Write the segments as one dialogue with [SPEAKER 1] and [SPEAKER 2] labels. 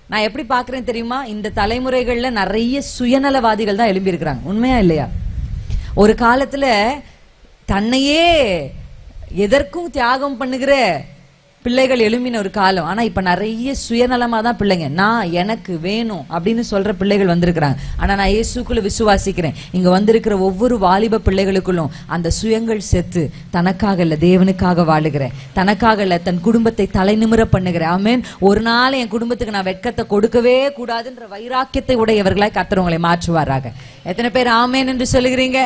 [SPEAKER 1] நான் எப்படி பாக்குறேன் தெரியுமா, இந்த தலைமுறைகள்ல நிறைய சுயநலவாதிகள் தான் எழும்பி இருக்கிறாங்க. உண்மையா இல்லையா? ஒரு காலத்துல தன்னையே எதற்கும் தியாகம் பண்ணுகிற பிள்ளைகள் எழும்பின ஒரு காலம். ஆனா இப்ப நிறைய சுயநலமா தான் பிள்ளைங்க, நான் எனக்கு வேணும் அப்படின்னு சொல்ற பிள்ளைகள் வந்திருக்கிறாங்க. ஆனா நான் இயேசுக்குள்ள விசுவாசிக்கிறேன், இங்க வந்திருக்கிற ஒவ்வொரு வாலிப பிள்ளைகளுக்குள்ளும் அந்த சுயங்கள் செத்து தனக்காக இல்ல தேவனுக்காக வாழுகிறேன், தனக்காக இல்ல தன் குடும்பத்தை தலை நிமிர பண்ணுகிறேன். ஆமென். ஒரு நாள் என் குடும்பத்துக்கு நான் வெட்கத்தை கொடுக்கவே கூடாதுன்ற வைராக்கியத்தை உடையவர்களாய் கர்த்தர் உங்களை மாற்றுவாராக. எத்தனை பேர் ஆமேன் என்று சொல்லுகிறீங்க?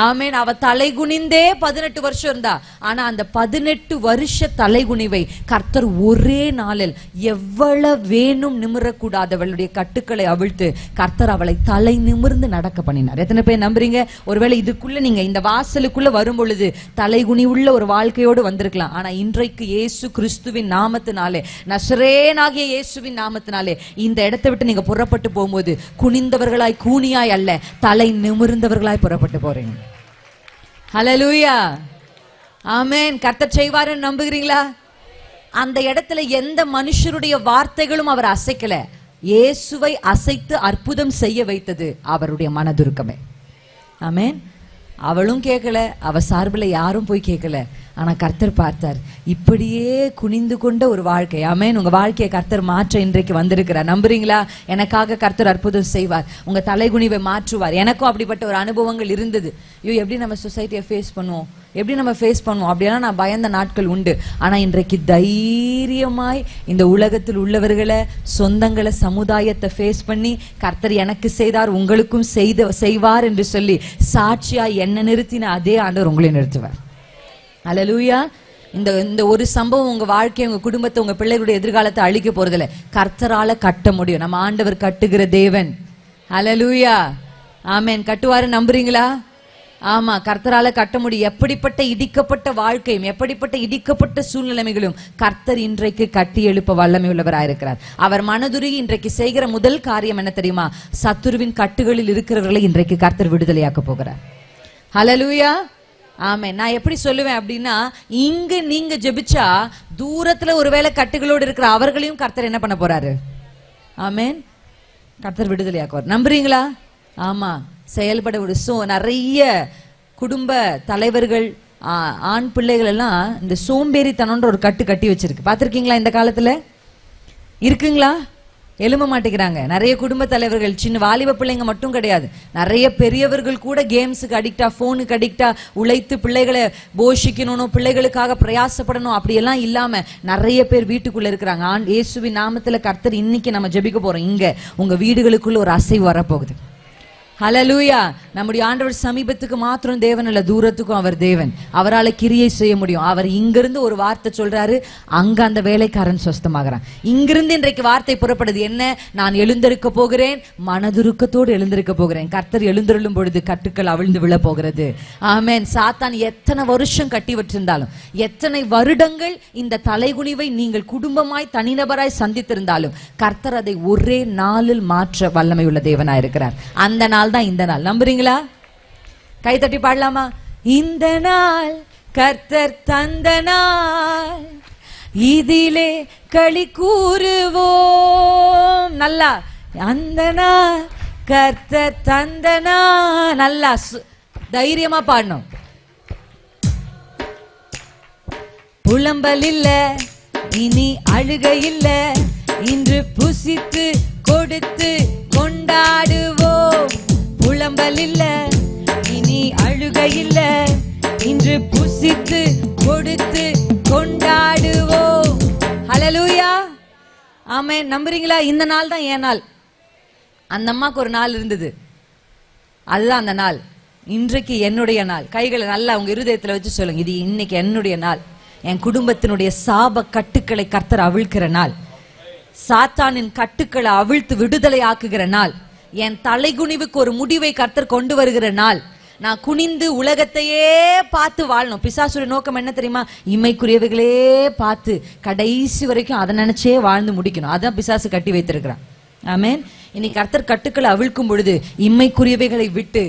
[SPEAKER 1] ஆமேன். அவ தலை குனிந்தே 18 வருஷம் இருந்தா, ஆனா அந்த 18 வருஷ தலைகுனிவை கர்த்தர் ஒரே நாளில் எவ்வளவு வேணும் நிமிரக்கூடாதவளுடைய கட்டுக்களை அவிழ்த்து கர்த்தர் அவளை தலை நிமிர்ந்து நடக்க பண்ணினார். எத்தனை பேர் நம்புறீங்க? ஒருவேளை இதுக்குள்ள நீங்க இந்த வாசலுக்குள்ள வரும் பொழுது தலைகுனி உள்ள ஒரு வாழ்க்கையோடு வந்திருக்கலாம். ஆனா இன்றைக்கு இயேசு கிறிஸ்துவின் நாமத்தினாலே, நசரேனாகிய இயேசுவின் நாமத்தினாலே இந்த இடத்தை விட்டு நீங்க புறப்பட்டு போகும்போது குனிந்தவர்களாய் கூனியாய் அல்ல, தலை நிமிர்ந்தவர்களாய் புறப்பட்டு போறீங்க. ஹல்லேலூயா. ஆமென். கர்த்தர் செய்வாருன்னு நம்புகிறீங்களா? அந்த இடத்துல எந்த மனுஷருடைய வார்த்தைகளும் அவர் அசைக்கல. இயேசுவை அசைத்து அற்புதம் செய்ய வைத்தது அவருடைய மனதுருக்கமே. ஆமென். அவளும் கேட்கல, அவ சார்பில் யாரும் போய் கேட்கல. ஆனா கர்த்தர் பார்த்தார், இப்படியே குனிந்து கொண்ட ஒரு வாழ்க்கை. ஆமென். உங்க வாழ்க்கையை கர்த்தர் மாற்ற இன்றைக்கு வந்திருக்கிறார். நம்புறீங்களா? எனக்காக கர்த்தர் அற்புதம் செய்வார், உங்க தலைகுனிவை மாற்றுவார். எனக்கும் அப்படிப்பட்ட ஒரு அனுபவங்கள் இருந்தது. ஐயோ, எப்படி நம்ம சொசைட்டியை ஃபேஸ் பண்ணுவோம், எப்படி நம்ம ஃபேஸ் பண்ணுவோம் அப்படியெல்லாம் நான் பயந்த நாட்கள் உண்டு. ஆனா இன்றைக்கு தைரியமாய் இந்த உலகத்தில் உள்ளவர்களை, சொந்தங்களை, சமுதாயத்தை ஃபேஸ் பண்ணி கர்த்தர் எனக்கு செய்தார் உங்களுக்கும் செய்வார் என்று சொல்லி சாட்சியா என்ன நிறுத்தின அதே ஆண்டவர் உங்களை நிறுத்துவார். ஹல்லேலூயா. இந்த ஒரு சம்பவம் உங்க வாழ்க்கை, உங்க குடும்பத்தை, உங்க பிள்ளைகளுடைய எதிர்காலத்தை அழிக்க போறதில்ல. கர்த்தரால கட்ட முடியும். நம்ம ஆண்டவர் கட்டுகிற தேவன். ஹல்லேலூயா. ஆமென். கட்டுவாரு நம்புறீங்களா? ஆமா, கர்த்தரால கட்ட முடியும். எப்படிப்பட்ட இடிக்கப்பட்ட வாழ்க்கையும் எப்படிப்பட்ட இடிக்கப்பட்ட சூழ்நிலைகளும் கர்த்தர் இன்றைக்கு கட்டி எழுப்ப வல்லமை உள்ளவராயிருக்கிறார். அவர் மனதுருகி இன்றைக்கு செய்கிற முதல் காரியம் என்ன தெரியுமா? சத்துருவின் கட்டுகளில் இருக்கிறவர்களை இன்றைக்கு கர்த்தர் விடுதலையாக்க போகிறார். ஹல்லேலூயா. ஆமென். நான் எப்படி சொல்லுவேன் அப்படின்னா, இங்க நீங்க ஜெபிச்சா தூரத்துல ஒருவேளை கட்டுகளோடு இருக்கிற அவர்களையும் கர்த்தர் என்ன பண்ண போறாரு? ஆமென். கர்த்தர் விடுதலையாக்குவார். நம்புறீங்களா? ஆமா, செயல்பட விடு. நிறைய குடும்ப தலைவர்கள், ஆண் பிள்ளைகள் எல்லாம் இந்த சோம்பேறித்தனம்ன்ற ஒரு கட்டு கட்டி வச்சிருக்கு. பாத்திருக்கீங்களா? இந்த காலத்துல இருக்குங்களா? எழும்ப மாட்டேங்கிறாங்க. நிறைய குடும்ப தலைவர்கள், சின்ன வாலிப பிள்ளைங்க மட்டும் கிடையாது, நிறைய பெரியவர்கள் கூட கேம்ஸுக்கு அடிக்டா, போனுக்கு அடிக்டா, உழைத்து பிள்ளைகளை போஷிக்கணும், பிள்ளைகளுக்காக பிரயாசப்படணும் அப்படியெல்லாம் இல்லாம நிறைய பேர் வீட்டுக்குள்ள இருக்கிறாங்க. இயேசுவின் நாமத்துல கர்த்தர் இன்னைக்கு நம்ம ஜெபிக்க போறோம். இங்க உங்க வீடுகளுக்குள்ள ஒரு அசைவு வரப்போகுது. ஹல்லேலூயா. நம்முடைய ஆண்டவர் சமீபத்துக்கு மாத்திரம் தேவன் அல்ல, தூரத்துக்கும் அவர் தேவன். அவரால் கிரியை செய்ய முடியும். அவர் இங்கிருந்து ஒரு வார்த்தை சொல்றாரு, அங்க அந்த வேலைக்காரன் சொஸ்தமாகறான். இங்கிருந்து இன்றைக்கு வார்த்தை புறப்படுது. என்ன? நான் எழுந்திருக்க போகிறேன், மனதுருக்கத்தோடு எழுந்திருக்க போகிறேன். கர்த்தர் எழுந்திருளும் பொழுது கட்டுக்கள் அவிழ்ந்து விழ போகிறது. ஆமென். சாத்தான் எத்தனை வருஷம் கட்டி வச்சிருந்தாலும், எத்தனை வருடங்கள் இந்த தலைகுனிவை நீங்கள் குடும்பமாய் தனிநபராய் சந்தித்திருந்தாலும் கர்த்தர் அதை ஒரே நாளில் மாற்ற வல்லமை உள்ள தேவனாயிருக்கிறார். அந்த நாள் தான் இந்த நாள். நம்புறீங்களா? கை தட்டி பாடலாமா? இந்த நாள் கர்த்தர் தந்த நாள், இதிலே களி கூறுவோம். நல்லா, அந்த நாள் கர்த்தர் தந்த நாள். நல்லா தைரியமா பாடணும். புலம்பல் இல்ல, இனி அழுகை இல்ல, இன்று புசித்து கொடுத்து கொண்டாடுவோம். புலம்பல் இல்ல, இனி அழுகை இல்ல, இன்று புசித்து கொடுத்து கொண்டாடுவோம். ஹல்லேலூயா. ஆமென். நம்புறீங்களா? இந்த நாள் தான் என் நாள். அந்த அம்மாக்கு ஒரு நாள் இருந்தது, அதுதான் அந்த நாள். இன்றைக்கு என்னுடைய நாள். கைகளை நல்லா உங்க இருதயத்துல வச்சு சொல்லுங்க, இது இன்னைக்கு என்னுடைய நாள். என் குடும்பத்தினுடைய சாப கட்டுக்களை கர்த்தர் அவிழ்க்கிற நாள். சாத்தானின் கட்டுக்களை அவிழ்த்து விடுதலை ஆக்குகிற நாள். என் தலைகுனிவுக்கு ஒரு முடிவை கர்த்தர் கொண்டு வருகிற நாள். நான் குனிந்து உலகத்தையே பார்த்து வாழணும். பிசாசுடைய நோக்கம் என்ன தெரியுமா? இம்மைக்குரியவைகளே பார்த்து கடைசி வரைக்கும் அதை நினைச்சே வாழ்ந்து முடிக்கணும். அதான் பிசாசு கட்டி வைத்திருக்கிறான். ஆமென். இனி கர்த்தர் கட்டுக்களை அவிழ்க்கும் பொழுது இம்மைக்குரியவைகளை விட்டு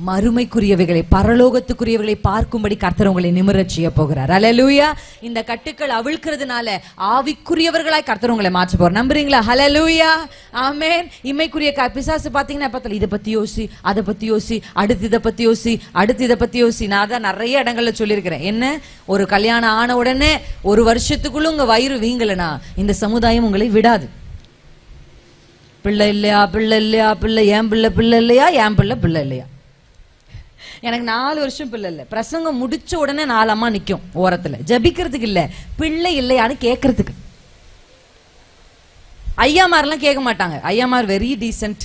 [SPEAKER 1] மறுமைக்குரியவைகளை, பரலோகத்துக்குரியவைகளை பார்க்கும்படி கர்த்தர் உங்களை நிமிரச் செய்ய போகிறார். ஹல்லேலூயா. இந்த கட்டுக்கள் அவிழ்க்கிறதுனால ஆவிக்குரியவர்களாய் கர்த்தர் உங்களை மாற்ற போறார். நம்புறீங்களா? ஹல்லேலூயா, ஆமென். இம்மைக்குரிய பிசாசு பாத்தீங்கன்னா பத்தல, இதை பத்தி யோசி, அதை பத்தி யோசி, அடுத்து இதை பத்தி யோசி, அடுத்து இதை பத்தி யோசி. நான் தான் நிறைய இடங்கள்ல சொல்லியிருக்கிறேன். என்ன, ஒரு கல்யாணம் ஆன உடனே ஒரு வருஷத்துக்குள்ள உங்க வயிறு வீங்கலனா இந்த சமுதாயம் உங்களை விடாது. பிள்ளை இல்லையா, பிள்ளை இல்லையா, பிள்ளை ஏன் பிள்ளை, பிள்ளை இல்லையா, ஏன் பிள்ளை, பிள்ளை இல்லையா. எனக்கு 4 வருஷம் பிள்ளை இல்லை. பிரசங்கம் முடிச்ச உடனே 4 அம்மா நிக்கும் ஓரத்துல, ஜபிக்கிறதுக்கு இல்ல, பிள்ளை இல்லையான்னு கேட்கறதுக்கு. ஐயாமாரெல்லாம் கேட்க மாட்டாங்க. ஐயாமார் வெரி டீசென்ட்.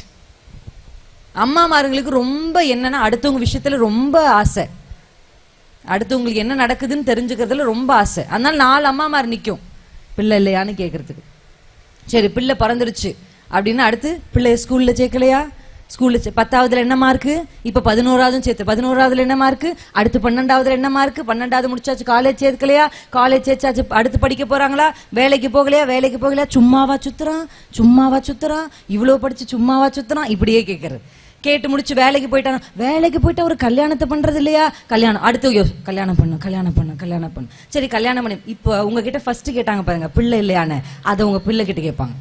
[SPEAKER 1] அம்மாமார்களுக்கு ரொம்ப என்னன்னா அடுத்தவங்க விஷயத்துல ரொம்ப ஆசை, அடுத்தவங்களுக்கு என்ன நடக்குதுன்னு தெரிஞ்சுக்கிறதுல ரொம்ப ஆசை. அதனால 4 அம்மாமார் நிக்கும் பிள்ளை இல்லையான்னு கேட்கறதுக்கு. சரி, பிள்ளை பிறந்துருச்சு அப்படின்னு அடுத்து பிள்ளை ஸ்கூல்ல சேர்க்கலையா, ஸ்கூல்ல 10ஆவதுல என்ன மார்க்கு, இப்ப 11ஆவதும் சேர்த்து 11ஆவதுல என்ன மார்க்கு, அடுத்து 12ஆவதுல என்ன மார்க்கு, 12ஆவது முடிச்சாச்சு, காலேஜ் சேர்க்கலையா, காலேஜ் சேர்த்தாச்சு, அடுத்து படிக்க போறாங்களா, வேலைக்கு போகலையா, வேலைக்கு போகலையா, சும்மாவா சுத்துறான், சும்மாவா சுத்துறான், இவ்வளவு படிச்சு சும்மாவா சுத்துறான், இப்படியே கேட்கறது. கேட்டு முடிச்சு வேலைக்கு போயிட்டாங்க, வேலைக்கு போயிட்டா ஒரு கல்யாணத்தை பண்றது இல்லையா, கல்யாணம், அடுத்து கல்யாணம் பண்ணு, கல்யாணம் பண்ணு, கல்யாணம் பண்ணு. சரி, கல்யாணம் பண்ணி இப்போ உங்ககிட்ட ஃபர்ஸ்ட் கேட்டாங்க பாருங்க பிள்ளை இல்லையான்னு, அதை உங்க பிள்ளை கிட்ட கேட்பாங்க.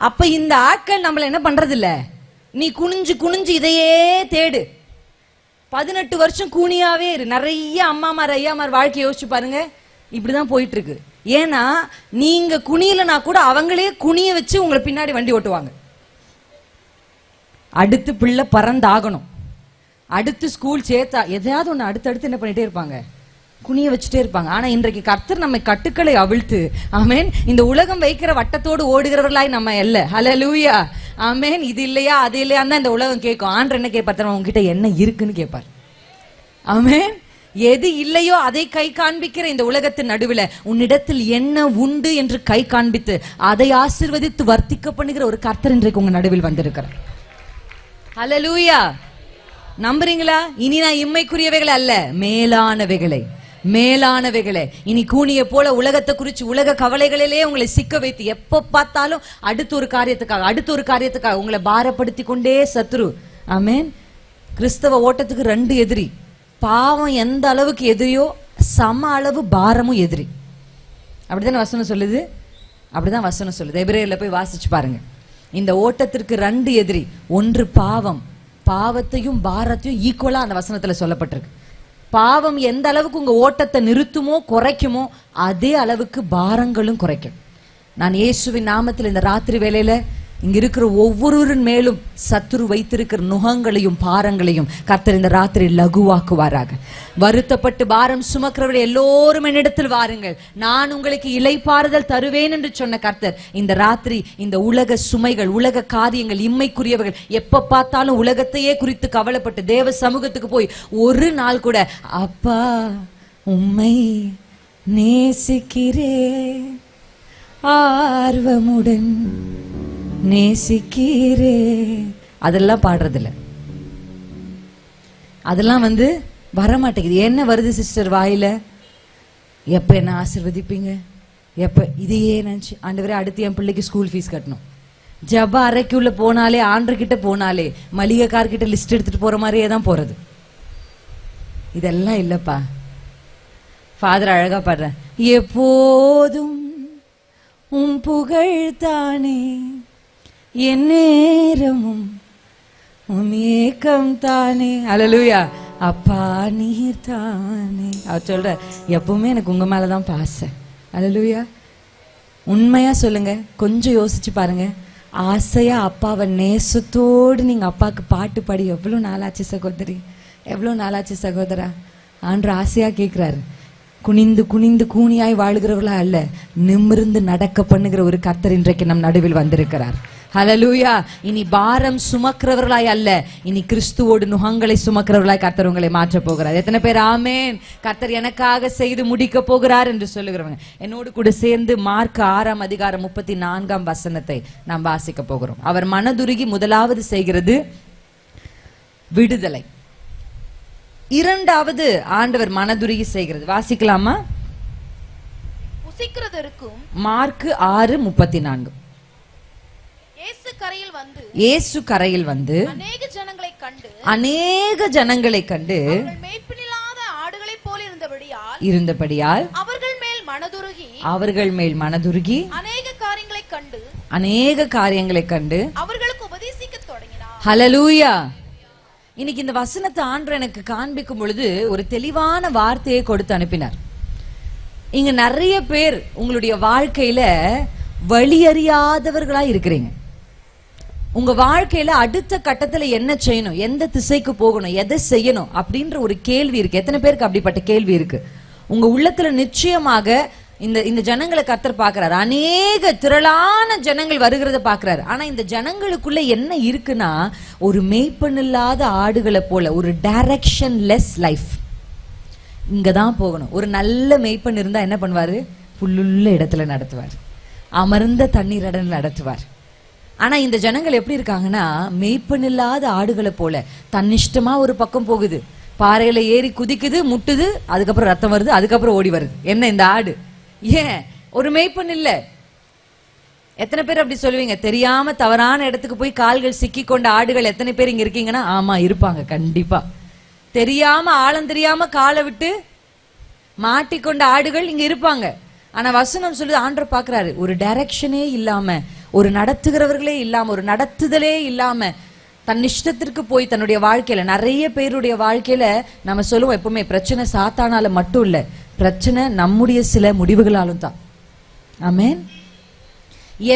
[SPEAKER 1] அப்ப இந்த ஆட்கள் நம்மள என்ன பண்றது இல்ல, நீ குனிஞ்சு குனிஞ்சு இதையே தேடு, 18 வருஷம் கூனியாவே இரு. நிறைய அம்மாமார் ஐயாமார் வாழ்க்கை யோசிச்சு பாருங்க, இப்படிதான் போயிட்டு இருக்கு. ஏன்னா நீங்க குனியலனா கூட அவங்களே குனிய வச்சு உங்களை பின்னாடி வண்டி ஓட்டுவாங்க. அடுத்து பிள்ளை பறந்தாகணும், அடுத்து ஸ்கூல் சேர்த்தா எதையாவது ஒண்ணு அடுத்தடுத்து என்ன பண்ணிட்டே இருப்பாங்க, குனிய வச்சுட்டே இருப்பாங்க. ஆனா இன்றைக்கு கர்த்தர் நம்மை கட்டுக்களை அவிழ்த்து, ஆமென், இந்த உலகம் வைக்கிற வட்டத்தோடு ஓடுகிறவர்களாய் நம்ம அல்ல. ஹல்லேலூயா, ஆமென். இது இல்லையா அது இல்லையா தான் இந்த உலகம் கேட்கும். ஆண்டவர் என்ன கேட்பார், உங்ககிட்ட என்ன இருக்குன்னு கேட்பார். ஆமென். எது இல்லையோ அதை கை காண்பிக்கிற இந்த உலகத்தின் நடுவில் உன்னிடத்தில் என்ன உண்டு என்று கை காண்பித்து அதை ஆசீர்வதித்து வர்த்திக்க பண்ணுகிற ஒரு கர்த்தர் இன்றைக்கு உங்க நடுவில் வந்திருக்கிறார். ஹல்லேலூயா. நம்புறீங்களா? இனி நான் இம்மைக்குரியவைகள் அல்ல, மேலானவைகளை, மேலானவைகளை. இனி கூனிய போல உலகத்தை குறிச்சு உலக கவலைகளிலே உங்களை சிக்க வைத்து எப்ப பார்த்தாலும் அடுத்த ஒரு காரியத்துக்காக அடுத்த ஒரு காரியத்துக்காக உங்களை பாரப்படுத்தி கொண்டே சத்துரு. ஆமென். கிறிஸ்தவ ஓட்டத்துக்கு 2 எதிரி. பாவம் எந்த அளவுக்கு எதிரியோ சம அளவு பாரமும் எதிரி. அப்படித்தானே வசனம் சொல்லுது, அப்படிதான் வசனம் சொல்லுது. எபிரேயர்ல போய் வாசிச்சு பாருங்க. இந்த ஓட்டத்திற்கு 2 எதிரி. ஒன்று பாவம், பாவத்தையும் பாரத்தையும் ஈக்குவலா அந்த வசனத்துல சொல்லப்பட்டிருக்கு. பாவம் எந்த அளவுக்கு உங்க ஓட்டத்தை நிறுத்துமோ குறைக்குமோ அதே அளவுக்கு பாரங்களும் குறைக்கும். நான் இயேசுவின் நாமத்தில் இந்த ராத்திரி வேளையில இங்க இருக்கிற ஒவ்வொருவரின் மேலும் சத்துரு வைத்திருக்கிற நுகங்களையும் பாரங்களையும் கர்த்தர் இந்த ராத்திரி லகுவாக்குவாராக. வருத்தப்பட்டு பாரம் சுமக்கிறவர்கள் எல்லோரும் என்னிடத்தில் வாருங்கள், நான் உங்களுக்கு இளைப்பாறுதல் தருவேன் என்று சொன்ன கர்த்தர் இந்த ராத்திரி இந்த உலக சுமைகள், உலக காரியங்கள், இம்மைக்குரியவர்கள், எப்ப பார்த்தாலும் உலகத்தையே குறித்து கவலைப்பட்டு தேவ சமூகத்துக்கு போய் ஒரு நாள் கூட அப்பா உம்மை நேசிக்கிறே ஆர்வமுடன் நேசிக்கிறே அதெல்லாம் பாடுறதில்ல. அதெல்லாம் வரமாட்டேங்குது. என்ன வருது சிஸ்டர் வாயில? எப்ப என்ன ஆசீர்வதிப்பீங்க, எப்ப இதையே நினைச்சு ஆண்டவரே அடுத்து என் பிள்ளைக்கு ஸ்கூல் ஃபீஸ் கட்டணும். ஜப அறைக்குள்ள போனாலே, ஆண்டர்கிட்ட போனாலே மளிகைக்கார்கிட்ட லிஸ்ட் எடுத்துட்டு போற மாதிரியே தான் போறது. இதெல்லாம் இல்லப்பா. ஃபாதர் அழகா பாடுற, எப்போதும் உம் புகழ் தானே, என் நேரமும் உம் ஏக்கம் தானே. அல்லேலூயா. அப்பா நீர் தானே. அவர் சொல்ற எப்பவுமே எனக்கு உங்க மேலதான் பாசை. அல்லேலூயா. உண்மையா சொல்லுங்க, கொஞ்சம் யோசிச்சு பாருங்க. ஆசையா அப்பாவை நேசத்தோடு நீங்க அப்பாவுக்கு பாட்டு பாடி எவ்வளவு நாளாச்சு சகோதரி, எவ்வளவு நாளாச்சு சகோதரா? ஆண்டு ஆசையா கேட்கிறாரு. குனிந்து குனிந்து கூனியாய் வாழுகிறவர்களா அல்ல, நிமிர்ந்து நடக்க பண்ணுகிற ஒரு கர்த்தர் இன்றைக்கு நம் நடுவில் வந்திருக்கிறார். ஹல்லேலூயா. இனி பாரம் சுமக்கிறவர்களாய் அல்ல, இனி கிறிஸ்துவோடு நுகங்களை சுமக்கிறவர்களாய் கர்த்தர் உங்களை மாற்ற போகிறார். எத்தனை பேர் ஆமேன்? கர்த்தர் எனக்காக செய்து முடிக்க போகிறார் என்று சொல்லுகிறவங்க என்னோடு கூட சேர்ந்து மார்க் 6ஆம் அதிகாரம் 34ஆம் வசனத்தை நாம் வாசிக்க போகிறோம். அவர் மனதுருகி முதலாவது செய்கிறது விடுதலை, இரண்டாவது ஆண்டவர் மனதுருகி செய்கிறது. வாசிக்கலாமா?
[SPEAKER 2] புசிக்கிறதற்கும்
[SPEAKER 1] மார்க் 6:34. இயேசு கரையில் வந்து அநேக ஜனங்களை கண்டு
[SPEAKER 2] மேய்ப்பனில்லாத ஆடுகளைப் போல
[SPEAKER 1] இருந்தபடியால் அவர்கள் மேல் மனதுருகி அநேக காரியங்களை கண்டு
[SPEAKER 2] அவர்களுக்கு உபதேசிக்கத் தொடங்கினார்.
[SPEAKER 1] ஹல்லேலூயா. இன்னைக்கு இந்த வசனத்தை ஆண்டவர் எனக்கு காண்பிக்கும் பொழுது ஒரு தெளிவான வார்த்தையை கொடுத்து அனுப்பினார். இங்க நிறைய பேர் உங்களுடைய வாழ்க்கையில வழியறியாதவர்களா இருக்கிறீங்க. உங்க வாழ்க்கையில அடுத்த கட்டத்துல என்ன செய்யணும், எந்த திசைக்கு போகணும், எதை செய்யணும் அப்படின்ற ஒரு கேள்வி இருக்கு. எத்தனை பேருக்கு அப்படிப்பட்ட கேள்வி இருக்கு? உங்க உள்ளத்துல நிச்சயமாக இந்த ஜனங்களை கர்த்தர் பாக்குறாரு. அநேக திரளான ஜனங்கள் வருகிறத பாக்குறாரு. ஆனா இந்த ஜனங்களுக்குள்ள என்ன இருக்குன்னா, ஒரு மேய்ப்பனில்லாத ஆடுகளை போல ஒரு டைரக்ஷன்லெஸ் லைஃப். இங்கதான் போகணும். ஒரு நல்ல மேய்ப்பன் இருந்தா என்ன பண்ணுவாரு? புல்லுள்ள இடத்துல நடத்துவார், அமர்ந்த தண்ணீர் இடத்துல நடத்துவார். ஆனா இந்த ஜனங்கள் எப்படி இருக்காங்கன்னா, மேய்ப்பன் இல்லாத ஆடுகளை போல தன்னிஷ்டமா ஒரு பக்கம் போகுது, பாறையில ஏறி குதிக்குது, முட்டுது, அதுக்கப்புறம் ரத்தம் வருது, அதுக்கப்புறம் ஓடி வருது. என்ன இந்த ஆடு? ஏன் ஒரு மேய்ப்பன் இல்ல. எத்தனை பேர் அப்படி சொல்லுவீங்க? தெரியாம தவறான இடத்துக்கு போய் கால்கள் சிக்கி கொண்ட ஆடுகள் எத்தனை பேர் இங்க இருக்கீங்கன்னா? ஆமா, இருப்பாங்க கண்டிப்பா. தெரியாம ஆழம் தெரியாம காலை விட்டு மாட்டிக்கொண்ட ஆடுகள் இங்க இருப்பாங்க. ஆனா வசனம் சொல்லுது, ஆண்டவர் பாக்குறாரு, ஒரு டைரக்ஷனே இல்லாம, ஒரு நடத்துகிறவர்களே இல்லாம, ஒரு நடத்துதலே இல்லாம தன் இஷ்டத்திற்கு போய் தன்னுடைய வாழ்க்கையில, நிறைய பேருடைய வாழ்க்கையில நம்ம சொல்லுவோம் எப்பவுமே, பிரச்சனை சாத்தானால மட்டும் இல்ல, பிரச்சனை நம்முடைய சில முடிவுகளாலும் தான். ஆமென்.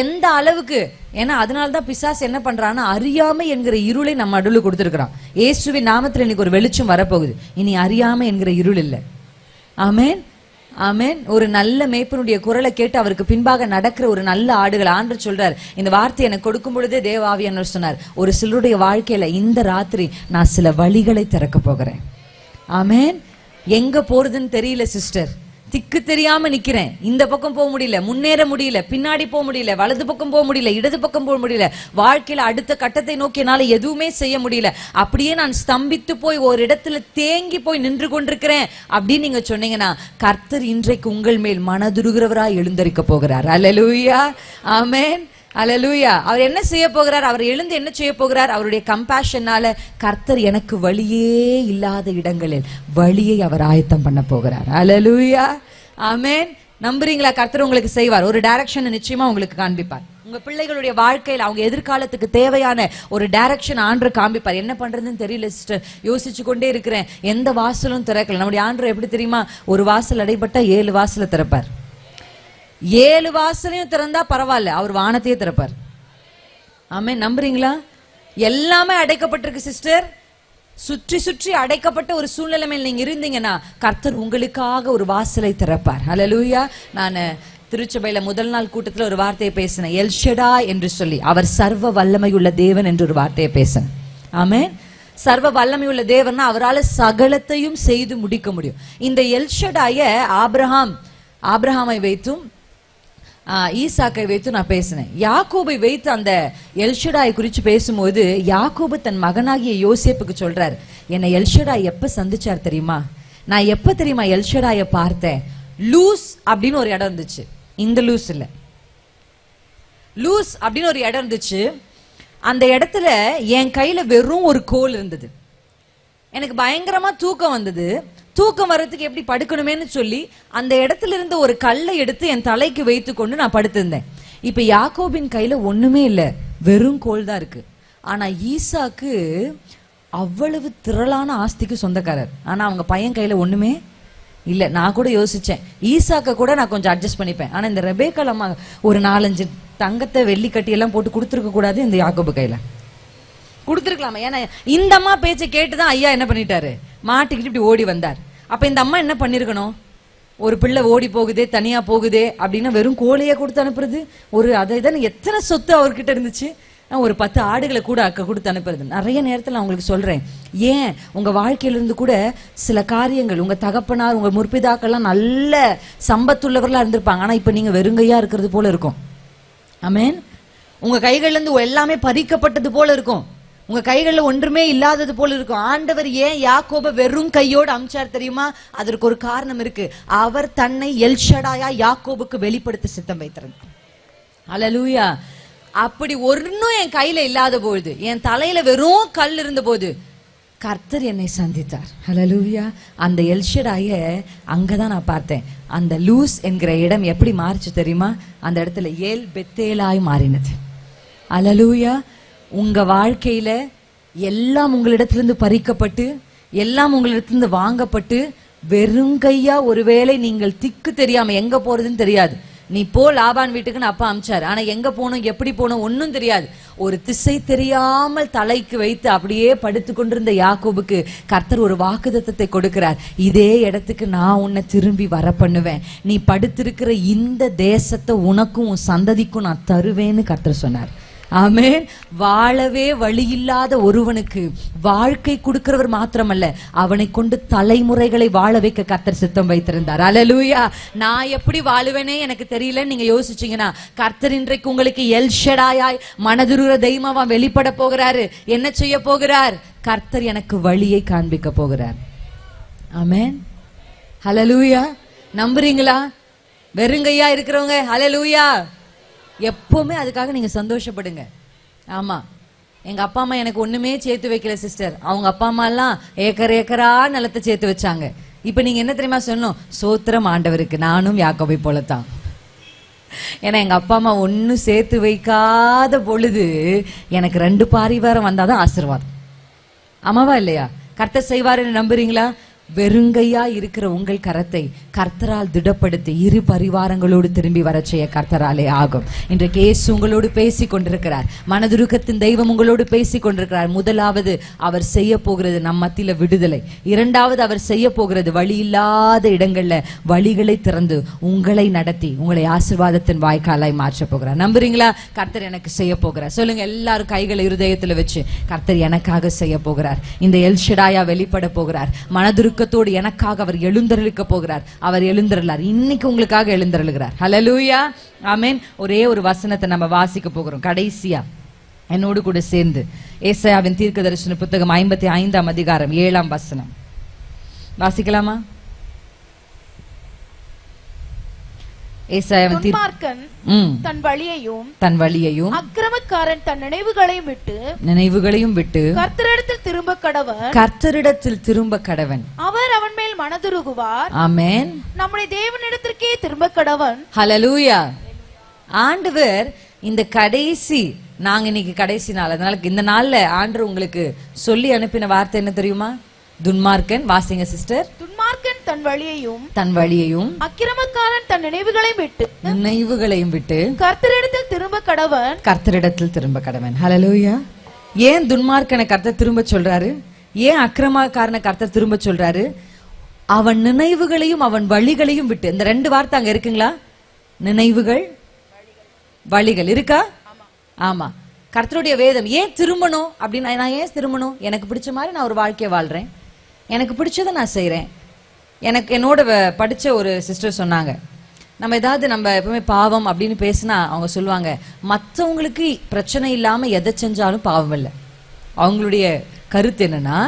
[SPEAKER 1] எந்த அளவுக்கு? ஏன்னா அதனாலதான் பிசாசு என்ன பண்றான்னா, அறியாமை என்கிற இருளை நம்ம நடுவுல கொடுத்திருக்கிறான். இயேசுவின் நாமத்துல இன்னைக்கு ஒரு வெளிச்சம் வரப்போகுது. இனி அறியாமை என்கிற இருள் இல்ல. ஆமென், ஆமென். ஒரு நல்ல மேய்ப்பனுடைய குரலை கேட்டு அவருக்கு பின்பாக நடக்கிற ஒரு நல்ல ஆடுகள். ஆண்டவர் சொல்றார், இந்த வார்த்தை எனக்கு கொடுக்கும் பொழுதே தேவாவியானவர் சொன்னார், ஒரு சிலருடைய வாழ்க்கையில இந்த ராத்திரி நான் சில வழிகளை திறக்க போகிறேன். ஆமென். எங்க போறதுன்னு தெரியல சிஸ்டர், திக்கு தெரியாம நிக்கிறேன், இந்த பக்கம் போக முடியல, முன்னேற முடியல, பின்னாடி போக முடியல, வலது பக்கம் போக முடியல, இடது பக்கம் போக முடியல, வாழ்க்கையில அடுத்த கட்டத்தை நோக்கி என்னால எதுவுமே செய்ய முடியல, அப்படியே நான் ஸ்தம்பித்து போய் ஒரு இடத்துல தேங்கி போய் நின்று கொண்டிருக்கிறேன் அப்படின்னு நீங்க சொன்னீங்கன்னா, கர்த்தர் இன்றைக்கு உங்கள் மேல் மனதுருகிறவராய் எழுந்தரிக்க போகிறார். அல்லேலூயா, ஆமென், அல்லேலூயா. அவர் என்ன செய்ய போகிறார்? அவர் எழுந்து என்ன செய்ய போகிறார்? அவருடைய கம்பேஷனால கர்த்தர் எனக்கு வழியே இல்லாத இடங்களில் வழியை அவர் ஆயத்தம் பண்ண போகிறார். அல்லேலூயா, ஆமென். நம்புறீங்களா? கர்த்தர் உங்களுக்கு செய்வார். ஒரு டைரக்ஷன் நிச்சயமா உங்களுக்கு காண்பிப்பார். உங்க பிள்ளைகளுடைய வாழ்க்கையில் அவங்க எதிர்காலத்துக்கு தேவையான ஒரு டைரக்ஷன் ஆண்டவர் காண்பிப்பார். என்ன பண்றதுன்னு தெரியல சிஸ்டர், யோசிச்சு கொண்டே இருக்கிறேன், எந்த வாசலும் திறக்கல. நம்முடைய ஆண்டவர் எப்படி தெரியுமா? ஒரு வாசல் அடைபட்டா 7 வாசலை திறப்பார். 7 வாசலையும் திறந்தா பரவாயில்ல, அவர் வானத்தையே திறப்பார். ஆமென். நம்புறீங்களா? எல்லாமே அடைக்கப்பட்டிருக்கு சிஸ்டர். சுற்றி சுற்றி அடைக்கப்பட்ட ஒரு சூழ்நிலை மேல் நீங்க இருந்தீங்கன்னா, கர்த்தர் உங்களுக்காக ஒரு வாசலை திறப்பார். ஹல்லேலூயா. நான் திருச்சபையில முதல் நாள் கூட்டத்துல ஒரு வார்த்தையை பேசினேன், எல்ஷடா என்று சொல்லி. அவர் சர்வ வல்லமையுள்ள தேவன் என்று ஒரு வார்த்தையை பேசினேன். ஆமென். சர்வ வல்லமையுள்ள தேவன்னா அவரால் சகலத்தையும் செய்து முடிக்க முடியும். இந்த எல்ஷடாய ஆபிரகாமை வைத்தும் ஈசாக்கை வைத்து நான் பேசினேன். யாக்கோபை வைத்து அந்த எல்ஷடாய் குறித்து பேசும்போது, யாக்கோபு தன் மகனாகிய யோசேப்புக்கு சொல்றாரு, என்னை எல்ஷடாய் எப்ப சந்திச்சார் தெரியுமா? நான் எப்ப தெரியுமா எல்ஷடாய பார்த்தேன்? லூஸ் அப்படின்னு ஒரு இடம் இருந்துச்சு. இந்த லூஸ் இல்ல, லூஸ் அப்படின்னு ஒரு இடம் இருந்துச்சு. அந்த இடத்துல என் கையில வெறும் ஒரு கோல் இருந்தது. எனக்கு பயங்கரமா தூக்கம் வந்தது. தூக்கம் வர்றதுக்கு எப்படி படுக்கணுமேன்னு சொல்லி அந்த இடத்துல இருந்து ஒரு கல்லை எடுத்து என் தலைக்கு வைத்து கொண்டு நான் படுத்திருந்தேன். இப்ப யாக்கோபின் கையில ஒண்ணுமே இல்ல, வெறும் கோல் தான் இருக்கு. ஆனா ஈசாக்கு அவ்வளவு திரளான ஆஸ்திக்கு சொந்தக்காரர். ஆனா அவங்க பையன் கையில ஒண்ணுமே இல்ல. நான் கூட யோசிச்சேன், ஈசாக்க கூட நான் கொஞ்சம் அட்ஜஸ்ட் பண்ணிப்பேன். ஆனா இந்த ரெபேக்காள் அம்மா ஒரு 4-5 தங்கத்தை வெள்ளி கட்டி எல்லாம் போட்டு கொடுத்துருக்க கூடாது, இந்த யாக்கோபு கையில கொடுத்துருக்கலாமா? ஏன்னா இந்த அம்மா பேச்சை கேட்டுதான் ஐயா என்ன பண்ணிட்டாரு, மாட்டிக்கிட்டு இப்படி ஓடி வந்தார். அப்ப இந்த அம்மா என்ன பண்ணிருக்கணும்? ஒரு பிள்ளை ஓடி போகுதே, தனியா போகுதே அப்படின்னா வெறும் கோழியை கொடுத்து அனுப்புறது, ஒரு அதை தான் எத்தனை சொத்து அவர்கிட்ட இருந்துச்சு, ஒரு 10 ஆடுகளை கூட கொடுத்து அனுப்புறது. நிறைய நேரத்தில் நான் உங்களுக்கு சொல்றேன், ஏன் உங்க வாழ்க்கையிலிருந்து கூட சில காரியங்கள், உங்க தகப்பனார் உங்க முற்பிதாக்கள்லாம் நல்ல சம்பத்துள்ளவர்களா இருந்திருப்பாங்க, ஆனா இப்ப நீங்க வெறுங்கையா இருக்கிறது போல இருக்கும். ஆமென். உங்க கைகள்ல இருந்து எல்லாமே பறிக்கப்பட்டது போல இருக்கும், உங்க கைகள்ல ஒன்றுமே இல்லாதது போல இருக்கும். ஆண்டவர் ஏன் யாக்கோபை வெறும் கையோடு அமிச்சார் தெரியுமா? அதற்கு ஒரு காரணம் இருக்கு. அவர் தன்னை எல்ஷடாயா யாக்கோபுக்கு வெளிப்படுத்த சித்தம் வைத்திருந்தார். அல்லேலூயா. அப்படி ஒன்னும் என் கையில இல்லாத பொழுது, என் தலையில வெறும் கல் இருந்த போது கர்த்தர் என்னை சந்தித்தார். ஹல்லேலூயா. அந்த எல்ஷடாய அங்கதான் நான் பார்த்தேன். அந்த லூஸ் என்கிற இடம் எப்படி மாறிச்சு தெரியுமா? அந்த இடத்துல ஏல் பெத்தேலாய் மாறினது. ஹல்லேலூயா. உங்க வாழ்க்கையில எல்லாம் உங்களிடத்திலிருந்து பறிக்கப்பட்டு, எல்லாம் உங்களிடத்திலிருந்து வாங்கப்பட்டு, வெறுங்கையா ஒருவேளை நீங்கள் திக்கு தெரியாம எங்க போறதுன்னு தெரியாது. நீ போ லாபான் வீட்டுக்குன்னு அப்பா அமிச்சாரு. ஆனா எங்க போகணும், எப்படி போகணும் ஒன்னும் தெரியாது. ஒரு திசை தெரியாமல் தலைக்கு வைத்து அப்படியே படுத்து கொண்டிருந்த யாக்கோபுக்கு கர்த்தர் ஒரு வாக்குத்தத்தத்தை கொடுக்கிறார். இதே இடத்துக்கு நான் உன்னை திரும்பி வர பண்ணுவேன். நீ படுத்திருக்கிற இந்த தேசத்தை உனக்கும் உன் சந்ததிக்கும் நான் தருவேன்னு கர்த்தர் சொன்னார். ஆமென். வாழவே வழி இல்லாத ஒருவனுக்கு வாழ்க்கை கொடுக்கிறவர் மாத்திரமல்ல, அவனை கொண்டு தலைமுறைகளை வாழ வைக்க கர்த்தர் சித்தம் வைத்திருந்தார். அல்லேலூயா. நான் எப்படி வாழுவேனே எனக்கு தெரியல நீங்க யோசிச்சீங்கன்னா, கர்த்தர் இன்றைக்கு உங்களுக்கு எல்ஷடாயாய் மனதுருகிற தெய்வமா வெளிப்பட போகிறாரு. என்ன செய்ய போகிறார்? கர்த்தர் எனக்கு வழியை காண்பிக்க போகிறார். ஆமென். அல்லேலூயா. நம்புறீங்களா? வெறுங்கையா இருக்கிறவங்க அல்லேலூயா. எப்பவுமே அதுக்காக நீங்க சந்தோஷப்படுங்க. ஆமா, எங்க அப்பா அம்மா எனக்கு ஒண்ணுமே சேர்த்து வைக்கல சிஸ்டர். அவங்க அப்பா அம்மா எல்லாம் ஏக்கர் ஏக்கரா நிலத்தை சேர்த்து வச்சாங்க. இப்ப நீங்க என்ன தெரியுமா சொன்னோம்? சோத்திரம் ஆண்டவருக்கு, நானும் யாக்கோபை போலத்தான். ஏன்னா எங்க அப்பா அம்மா ஒன்னும் சேர்த்து வைக்காத பொழுது எனக்கு 2 பாரிவாரம் வந்தாதான் ஆசீர்வாதம். ஆமாவா இல்லையா? கர்த்தர் செய்வாருன்னு நம்புறீங்களா? வெறுங்கையா இருக்கிற உங்கள் கரத்தை கர்த்தரால் திடப்படுத்தி 2 பரிவாரங்களோடு திரும்பி வர செய்ய கர்த்தராலே ஆகும். இன்றைக்கு இயேசு உங்களோடு பேசி கொண்டிருக்கிறார். மனதுருக்கத்தின் தெய்வம் உங்களோடு பேசி கொண்டிருக்கிறார். முதலாவது அவர் செய்ய போகிறது நம் மத்தியில விடுதலை. 2வது அவர் செய்ய போகிறது வழி இல்லாத இடங்கள்ல வழிகளை திறந்து உங்களை நடத்தி உங்களை ஆசீர்வாதத்தின் வாய்க்காலாய் மாற்ற போகிறார். நம்புறீங்களா? கர்த்தர் எனக்கு செய்ய போகிறார். சொல்லுங்க எல்லாரும் கைகளை இருதயத்துல வச்சு, கர்த்தர் எனக்காக செய்ய போகிறார். இந்த எல்ஷடாயா வெளிப்பட போகிறார். மனதுருக்கத்தோடு எனக்காக அவர் எழுந்தருளிக்க போகிறார். அவர் எழுந்தருளார். இன்னைக்கு உங்களுக்காக எழுந்தருளுகிறார். ஹல்லேலூயா. ஆமென். ஒரே ஒரு வசனத்தை நம்ம வாசிக்க போகிறோம் கடைசியா என்னோடு கூட சேர்ந்து. ஏசாயாவின் தீர்க்கதரிசன புத்தகம் 55ஆம் அதிகாரம் 7ஆம் வசனம் வாசிக்கலாமா?
[SPEAKER 2] துன்மார்க்கன் தன் வழியையும் அக்கிரமக்காரன் தன் நினைவுகளையும் விட்டு கர்த்தரிடத்தில் திரும்ப கடவன். அவர் அவன் மேல் மனதுருகுவார். ஆமென். நம்முடைய தேவனிடத்திற்கே திரும்ப கடவன். ஹல்லேலூயா.
[SPEAKER 1] ஆண்டவர் இந்த கடைசி, நாங்க இன்னைக்கு கடைசி நாள், அதனால இந்த நாள்ல ஆண்டவர் உங்களுக்கு சொல்லி அனுப்பின வார்த்தை என்ன தெரியுமா? துன்மார்க்கன், வாசிங்க சிஸ்டர்.
[SPEAKER 2] துன்மார்க்கன் தன் வழியையும் அக்கிரமக்காரன் தன் நினைவுகளையும் விட்டு கர்த்தரிடத்தில் திரும்ப கடவன். ஹல்லேலூயா. ஏன் துன்மார்க்கனை கர்த்தர் திரும்ப சொல்றாரு? ஏன் அக்கிரமக்காரனை கர்த்தர் திரும்ப சொல்றாரு? அவன் நினைவுகளையும் அவன் வழிகளையும் விட்டு. இந்த 2 வார்த்தை அங்க இருக்குங்களா? நினைவுகள், வழிகள் இருக்கா? ஆமா. கர்த்தருடைய வேதம் ஏன் திரும்பணும் அப்படின்னு, நான் ஏன் திரும்பணும்? எனக்கு பிடிச்ச மாதிரி நான் ஒரு வாழ்க்கையை வாழ்றேன், எனக்கு பிடிச்சதை நான் செய்யறேன். எனக்கு என்னோட படிச்ச ஒரு சிஸ்டர் சொன்னாங்க, நம்ம ஏதாவது நம்ம எப்பவுமே பாவம் அப்படின்னு பேசினா அவங்க சொல்லுவாங்க, மற்றவங்களுக்கு பிரச்சனை இல்லாம எதை செஞ்சாலும் பாவம் இல்லை. அவங்களுடைய கருத்து என்னன்னா,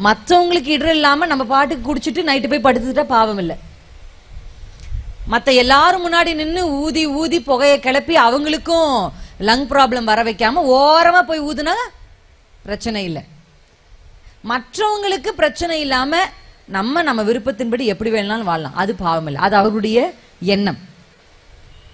[SPEAKER 2] மற்றவங்களுக்கு இடர் இல்லாம நம்ம பாட்டுக்கு குடிச்சிட்டு நைட்டு போய் படுத்துட்டா பாவம் இல்லை. மத்த எல்லாரும் முன்னாடி நின்று ஊதி ஊதி புகையை கிளப்பி அவங்களுக்கும் லங் ப்ராப்ளம் வர வைக்காம ஓரமா போய் ஊதுனா பிரச்சனை இல்லை. மற்றவங்களுக்கு பிரச்சனை இல்லாம நம்ம விருப்பத்தின்படி எப்படி வேணாலும் வாழலாம், அது பாவம் இல்லை, அது அவருடைய எண்ணம்.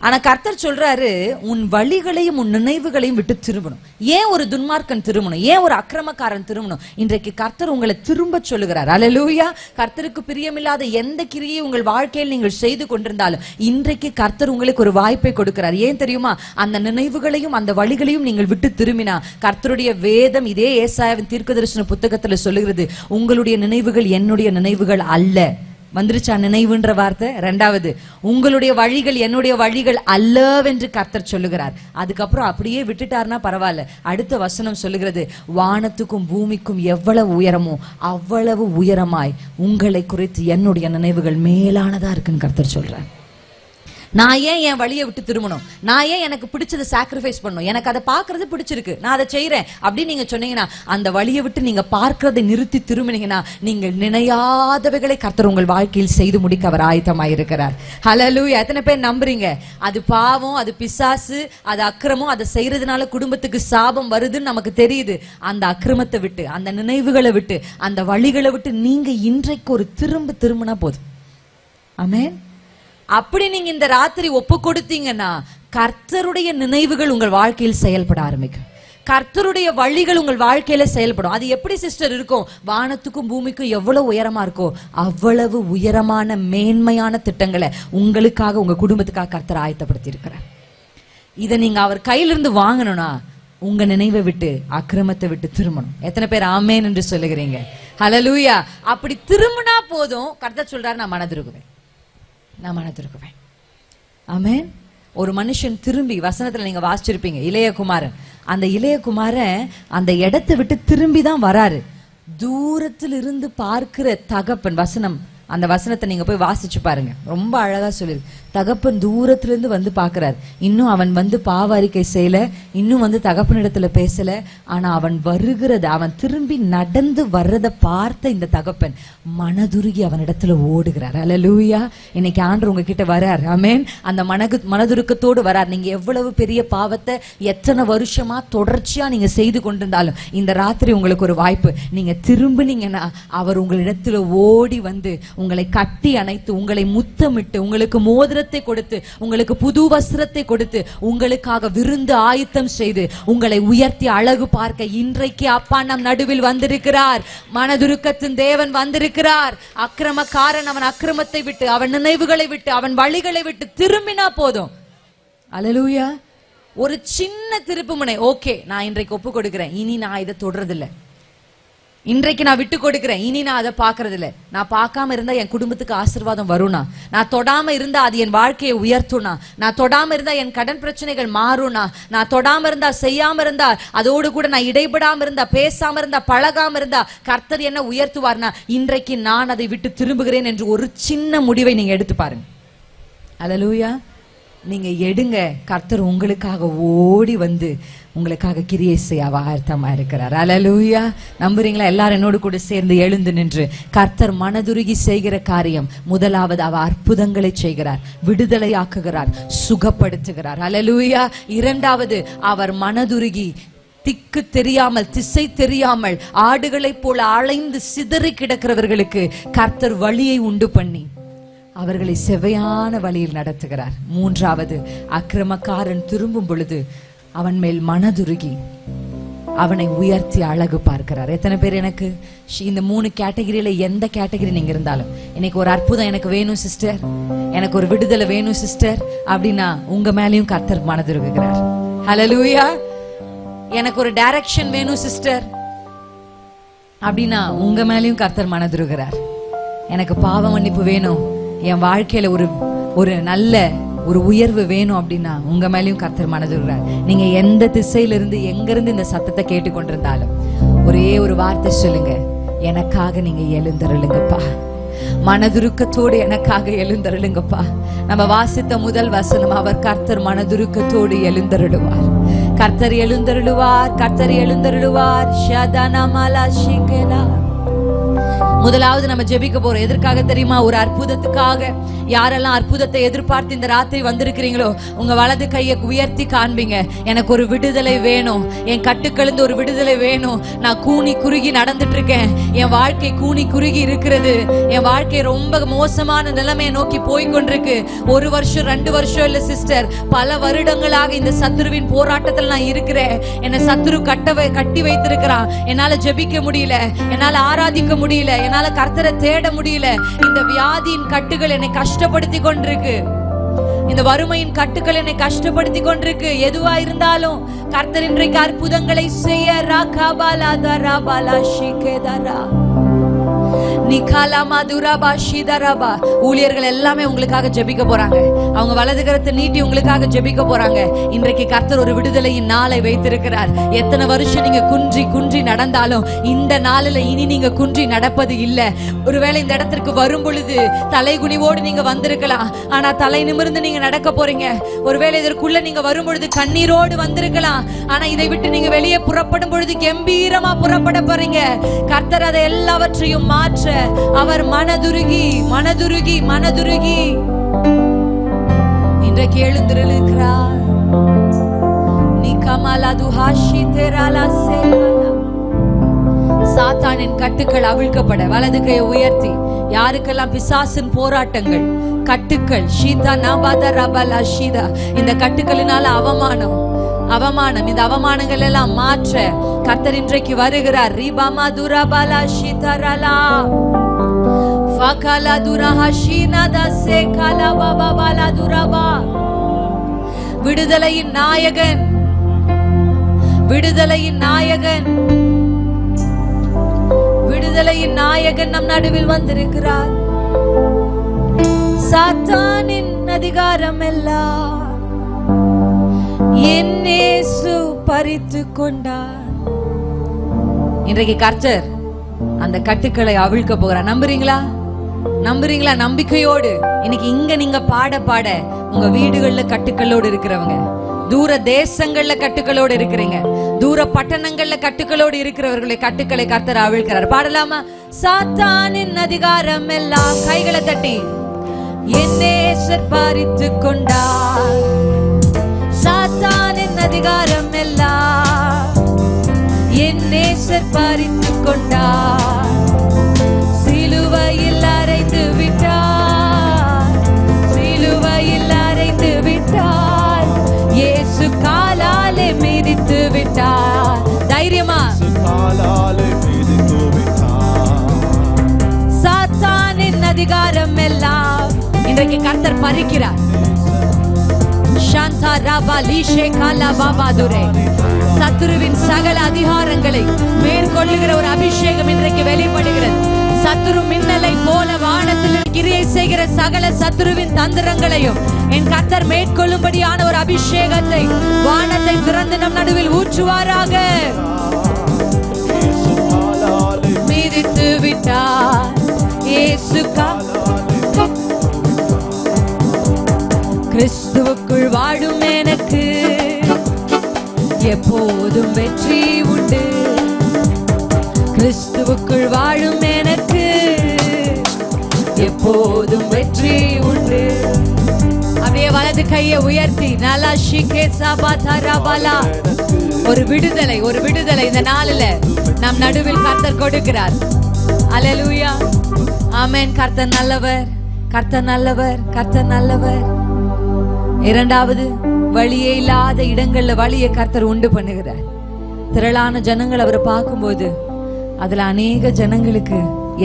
[SPEAKER 2] ஆனா கர்த்தர் சொல்றாரு, உன் வழிகளையும் உன் நினைவுகளையும் விட்டு திரும்பணும். ஏன் ஒரு துன்மார்க்கன் திரும்பணும்? ஏன் ஒரு அக்கிரமக்காரன் திரும்பணும்? இன்றைக்கு கர்த்தர் உங்களை திரும்ப சொல்லுகிறார். அல்லேலூயா. கர்த்தருக்கு பிரியமில்லாத எந்த கிரியை உங்கள் வாழ்க்கையில் நீங்கள் செய்து கொண்டிருந்தாலும் இன்றைக்கு கர்த்தர் உங்களுக்கு ஒரு வாய்ப்பை கொடுக்கிறார். ஏன் தெரியுமா? அந்த நினைவுகளையும் அந்த வழிகளையும் நீங்கள் விட்டு திரும்பினா, கர்த்தருடைய வேதம் இதே ஏசாயாவின் தீர்க்கதரிசன புத்தகத்துல சொல்லுகிறது, உங்களுடைய நினைவுகள் என்னுடைய நினைவுகள் அல்ல. வந்துருச்சா நினைவுன்ற வார்த்தை? 2வது, உங்களுடைய வழிகள் என்னுடைய வழிகள் அல்லவென்று கர்த்தர் சொல்லுகிறார். அதுக்கப்புறம் அப்படியே விட்டுட்டார்னா பரவாயில்ல. அடுத்த வசனம் சொல்லுகிறது, வானத்துக்கும் பூமிக்கும் எவ்வளவு உயரமோ அவ்வளவு உயரமாய் உங்களை குறித்து என்னுடைய நினைவுகள் மேலானதா இருக்குன்னு கர்த்தர் சொல்றார்.
[SPEAKER 1] நான் ஏன் என் வழியை விட்டு திரும்பணும், நான் ஏன் எனக்கு பிடிச்சதை சாக்ரிஃபைஸ் பண்ணணும், எனக்கு அதை பார்க்கறது பிடிச்சிருக்கு, நான் அதை செய்யறேன் அப்படின்னு நீங்க சொன்னீங்கன்னா, அந்த வழியை விட்டு நீங்க பார்க்கறதை நிறுத்தி திரும்பினீங்கன்னா, நீங்கள் நினையாதவைகளை கர்த்தர் உங்கள் வாழ்க்கையில் செய்து முடிக்க அவர் ஆயத்தமாயிருக்கிறார். ஹல்லேலூயா. எத்தனை பேர் நம்புறீங்க? அது பாவம், அது பிசாசு, அது அக்கிரமம், அதை செய்யறதுனால குடும்பத்துக்கு சாபம் வருதுன்னு நமக்கு தெரியுது. அந்த அக்கிரமத்தை விட்டு, அந்த நினைவுகளை விட்டு, அந்த வழிகளை விட்டு நீங்க இன்றைக்கு ஒரு திரும்பினா போதும். ஆமென். அப்படி நீங்க இந்த ராத்திரி ஒப்பு கொடுத்தீங்கன்னா, கர்த்தருடைய நினைவுகள் உங்கள் வாழ்க்கையில் செயல்பட ஆரம்பிக்கும். கர்த்தருடைய வழிகள் உங்கள் வாழ்க்கையில செயல்படும். அது எப்படி சிஸ்டர் இருக்கும்? வானத்துக்கும் பூமிக்கும் எவ்வளவு உயரமா இருக்கோ அவ்வளவு உயரமான மேன்மையான திட்டங்களை உங்களுக்காக, உங்க குடும்பத்துக்காக கர்த்தர் ஆயத்தப்படுத்தி இருக்கிறார். இதை நீங்க அவர் கையிலிருந்து வாங்கணும்னா உங்க நினைவை விட்டு, அக்கிரமத்தை விட்டு திரும்பணும். எத்தனை பேர் ஆமேன் என்று சொல்லுகிறீங்க? ஹல்லேலூயா. அப்படி திரும்பினா போதும், கர்த்தர் சொல்றாரு, நான் மனதிருக்குவேன். ஆமென். ஒரு மனுஷன் திரும்பி, வசனத்துல நீங்க வாசிச்சிருப்பீங்க, இளையகுமாரன். அந்த இளையகுமாரன் அந்த இடத்தை விட்டு திரும்பி தான் வராரு. தூரத்தில் இருந்து பார்க்கிற தகப்பன், வசனம், அந்த வசனத்தை நீங்க போய் வாசிச்சு பாருங்க, ரொம்ப அழகா சொல்லிருக்கு. தகப்பன் தூரத்திலிருந்து வந்து பாக்குறாரு. இன்னும் அவன் வந்து பாவ அறிக்கை செய்யல, இன்னும் வந்து தகப்பனிடத்துல பேசல. ஆனா அவன் வருகிறத, அவன் திரும்பி நடந்து வர்றத பார்த்த இந்த தகப்பன் மனதுருகி அவனிடத்துல ஓடுகிறார். ஹல்லேலூயா. இன்னைக்கு ஆண்டவர் உங்ககிட்ட வரார். ஆமென். அந்த மனதுருக்கத்தோடு வரார். நீங்க எவ்வளவு பெரிய பாவத்தை எத்தனை வருஷமா தொடர்ச்சியா நீங்க செய்து கொண்டிருந்தாலும், இந்த ராத்திரி உங்களுக்கு ஒரு வாய்ப்பு. நீங்க திரும்பினீங்கன்னா அவர் உங்களிடத்துல ஓடி வந்து உங்களை கட்டி அணைத்து, உங்களை முத்தமிட்டு, உங்களுக்கு மோதிரத்தை கொடுத்து, உங்களுக்கு புது வஸ்திரத்தை கொடுத்து, உங்களுக்காக விருந்து ஆயத்தம் செய்து, உங்களை உயர்த்தி அழகு பார்க்க இன்றைக்கு அப்பா நம் நடுவில் வந்திருக்கிறார். மனதுருக்கத்தின் தேவன் வந்திருக்கிறார். அக்கிரமக்காரன் அவன் அக்கிரமத்தை விட்டு, அவன் நினைவுகளை விட்டு, அவன் வழிகளை விட்டு திரும்பினா போதும். ஹல்லேலூயா. ஒரு சின்ன திருப்புமுனை, ஓகே நான் இன்றைக்கு ஒப்பு கொடுக்கிறேன், இனி நான் இதை தொடறதில்லை, இன்றைக்கு நான் விட்டு கொடுக்கிறேன், இனி நான் அதை பார்க்கறது இல்லை. நான் பார்க்காம இருந்தா என் குடும்பத்துக்கு ஆசீர்வாதம் வரும்னா, நான் தொடாம இருந்தா அது என் வாழ்க்கையை உயர்த்தும்னா, நான் தொடாம இருந்தா என் கடன் பிரச்சனைகள் மாறும்னா, நான் தொடாம இருந்தா, செய்யாம இருந்தா, அதோடு கூட நான் இடைபடாம இருந்தா, பேசாம இருந்தா, பழகாம இருந்தா கர்த்தர் என்ன உயர்த்துவார்னா, இன்றைக்கு நான் அதை விட்டு திரும்புகிறேன் என்று ஒரு சின்ன முடிவை நீங்க எடுத்து பாருங்க. ஹல்லேலூயா. நீங்க எடுங்க. கர்த்தர் உங்களுக்காக ஓடி வந்து உங்களுக்காக கிரியை செய்ய ஆயத்தமா இருக்கிறார். ஹல்லேலூயா. நம்புறீங்களா? எல்லாரும் என்னோடு கூட சேர்ந்து எழுந்து நின்று, கர்த்தர் மனதுருகி செய்கிற காரியம், முதலாவது அவர் அற்புதங்களை செய்கிறார், விடுதலை ஆக்குகிறார், சுகப்படுத்துகிறார். ஹல்லேலூயா. இரண்டாவது, அவர் மனதுருகி திக்கு தெரியாமல், திசை தெரியாமல் ஆடுகளைப் போல அலைந்து சிதறி கிடக்கிறவர்களுக்கு கர்த்தர் வழியை உண்டு பண்ணி அவர்களை செவையான வழியில் நடத்துகிறார். மூன்றாவது, அக்கிரமக்காரன் திரும்பும் பொழுது அவன் மேல் மனதுருகி அவனை உயர்த்தி அழகு பார்க்கிறார். எத்தனை பேர் எனக்கு இந்த 3 கேட்டகரியில எந்த கேட்டகரி நீங்க இருந்தாலும், இன்னைக்கு ஒரு அற்புதம் எனக்கு வேணும் சிஸ்டர், எனக்கு ஒரு விடுதலை வேணும் சிஸ்டர் அப்படின்னா, உங்க மேலயும் கர்த்தர் மனதுருகுகிறார். ஹல்லேலூயா. எனக்கு ஒரு டைரக்ஷன் வேணும் சிஸ்டர் அப்படின்னா, உங்க மேலயும் கர்த்தர் மனதுருகிறார். எனக்கு பாவ மன்னிப்பு வேணும், என் வாழ்க்கையில ஒரு நல்ல ஒரு உயர்வு வேணும் அப்படின்னா, உங்க மேலயும் கர்த்தர் மனதுருகிறார். நீங்க எந்த திசையில இருந்து, எங்க இருந்து இந்த சத்தத்தை கேட்டுக்கொண்டிருந்தாலும் ஒரே ஒரு வார்த்தை சொல்லுங்க, எனக்காக நீங்க எழுந்தருளுங்கப்பா. மனதுருக்கத்தோடு எனக்காக எழுந்தருளுங்கப்பா. நம்ம வாசித்த முதல் வசனம், அவர் கர்த்தர் மனதுருக்கத்தோடு எழுந்தருளுவார். கர்த்தர் எழுந்தருளுவார், கர்த்தர் எழுந்தருளுவார். ஷதனமலா ஷிகேலா. முதலாவது நம்ம ஜெபிக்க போறோம். எதற்காக தெரியுமா? ஒரு அற்புதத்துக்காக. யாரெல்லாம் அற்புதத்தை எதிர்பார்த்து இந்த ராத்திரி வந்திருக்கிறீங்களோ, உங்க வலது கையை உயர்த்தி காண்பீங்க. எனக்கு ஒரு விடுதலை வேணும், என் கட்டுக்களிருந்து ஒரு விடுதலை வேணும். நான் கூனி குறுகி நடந்துட்டு இருக்கேன், என் வாழ்க்கை கூனி குறுகி இருக்கிறது, என் வாழ்க்கை ரொம்ப மோசமான நிலைமையை நோக்கி போய்கொண்டிருக்கு. 1 வருஷம் 2 வருஷம் இல்ல சிஸ்டர், பல வருடங்களாக இந்த சத்துருவின் போராட்டத்தில் நான் இருக்கிறேன். என்னை சத்துரு கட்டி வைத்திருக்கிறான். என்னால ஜெபிக்க முடியல, என்னால ஆராதிக்க முடியல, என்னால கர்த்தரை தேட முடியல. இந்த வியாதியின் கட்டுகள் என்னை கஷ்டப்படுத்தி கொண்டிருக்கு, இந்த வறுமையின் கட்டுகள் என்னை கஷ்டப்படுத்தி கொண்டிருக்கு. எதுவா இருந்தாலும் கர்த்தர் இன்றைக்கு அற்புதங்களை செய்ய நிகாலாமா துராபா ஷிதராபா. ஊழியர்கள் எல்லாமே உங்களுக்காக ஜெபிக்க போறாங்க. அவங்க வலது கரத்தை நீட்டி உங்களுக்காக ஜெபிக்க போறாங்க. இன்றைக்கு கர்த்தர் ஒரு விடுதலையின் நாளை வைத்திருக்கிறார். எத்தனை வருஷம் நீங்க குன்றி குன்றி நடந்தாலும் இந்த நாளில் இனி நீங்க குன்றி நடப்பது இல்ல. ஒருவேளை இந்த இடத்திற்கு வரும் பொழுது தலைகுனிவோடு நீங்க வந்திருக்கலாம், ஆனா தலை நிமிர்ந்து நீங்க நடக்க போறீங்க. ஒருவேளை இதற்குள்ள நீங்க வரும் பொழுது கண்ணீரோடு வந்திருக்கலாம், ஆனா இதை விட்டு நீங்க வெளியே புறப்படும் பொழுது கம்பீரமா புறப்பட போறீங்க. கர்த்தர் அதை எல்லாவற்றையும் மாற்ற அவர் மனதுருகி மனதுருகி மனதுருகி இன்றைக்கு எழுந்திருக்கிறார். நீ கமலா துஹாஷி தெராலா சேலா. சாத்தானின் கட்டுக்கள் அவிழ்க்கப்பட வலது கையை உயர்த்தி யாருக்கெல்லாம் பிசாசின் போராட்டங்கள் கட்டுக்கள் ஷீதா நாபாதா ரபலா ஷீதா, இந்த கட்டுக்களினால அவமானம் இந்த அவமானங்கள் எல்லாம் மாற்ற கர்த்தர் இன்றைக்கு வருகிறார். ரிபாமா துராபாலா ஷீதரலா ஃபகலா துரஹஷீனா தஸே கலா பாபாலா துராபா. விடுதலையின் நாயகன், விடுதலையின் நாயகன், விடுதலையின் நாயகன் நம் நடுவில் வந்திருக்கிறார். சாத்தானின் அதிகாரம் எல்லாம் என் இயேசு பறித்து கொண்டார். இன்றைக்கு கர்த்தர் அந்த கட்டுக்களை அவிழ்க்க போகிறார். நம்புறீங்களா? நம்புறீங்களா? நம்பிக்கையோடு இன்னைக்கு இங்க நீங்க பாட பாட உங்க வீடுகள்ல கட்டுக்களோடு இருக்கிறவங்க, தூர தேசங்கள்ல கட்டுக்களோடு இருக்கிறீங்க, தூர பட்டணங்கள்ல கட்டுக்களோடு இருக்கிறவர்களை கட்டுக்களை கர்த்தர் அவிழ்க்கிறார். பாடலாமா? சாத்தானின் அதிகாரம் எல்லாம் கைகளை தட்டி என் நேசர் பறித்து கொண்டார். சாத்தானின் அதிகாரம் எல்லாம் என் நேசர் பறித்து கொண்டார். சிலுவையில் அறைந்து விட்டார், சிலுவையில் அறைந்து விட்டார். இயேசு காலாலே மிதித்து விட்டார். தைரியமா சாத்தானின் அதிகாரம் எல்லாம் இன்றைக்கு கர்த்தர் பறிக்கிறார். சாந்தா ராபா லீஷே காலா பாபா துரே. சத்துருவின் சகல அதிகாரங்களை மேற்கொள்ளுகிற ஒரு அபிஷேகம் இன்றைக்கு வெளிப்படுகிறது. சத்துரு மின்னலை போல வானத்தில் கிரியை செய்கிற சகல சத்துருவின் தந்திரங்களையும் என் கர்த்தர் மேற்கொள்ளும்படியான ஒரு அபிஷேகத்தை வானத்தை திறந்து நம் நடுவில் ஊற்றுவாராக. மிதித்து விட்டார் இயேசு. கிறிஸ்துவுக்குள் வாழும் எனக்கு எப்போதும் வெற்றி உண்டு. கிறிஸ்துவுக்குள் வாழும் எனக்கு எப்போதும் வெற்றி உண்டு. அப்படியே வலது கையை உயர்த்தி நல்லா ஷிகே சபாதா ரபலா. ஒரு விடுதலை, ஒரு விடுதலை இந்த நாளில் நம் நடுவில் கர்த்தர் கொடுக்கிறார். அல்லேலூயா, ஆமென். கர்த்தர் நல்லவர், கர்த்தர் நல்லவர், கர்த்தர் நல்லவர். இரண்டாவது, வழியே இல்லாத இடங்கள்ல வழியை கர்த்தர் உண்டு பண்ணுகிறார். திரளான ஜனங்கள் அவரை பார்க்கும்போது அதுல அநேக ஜனங்களுக்கு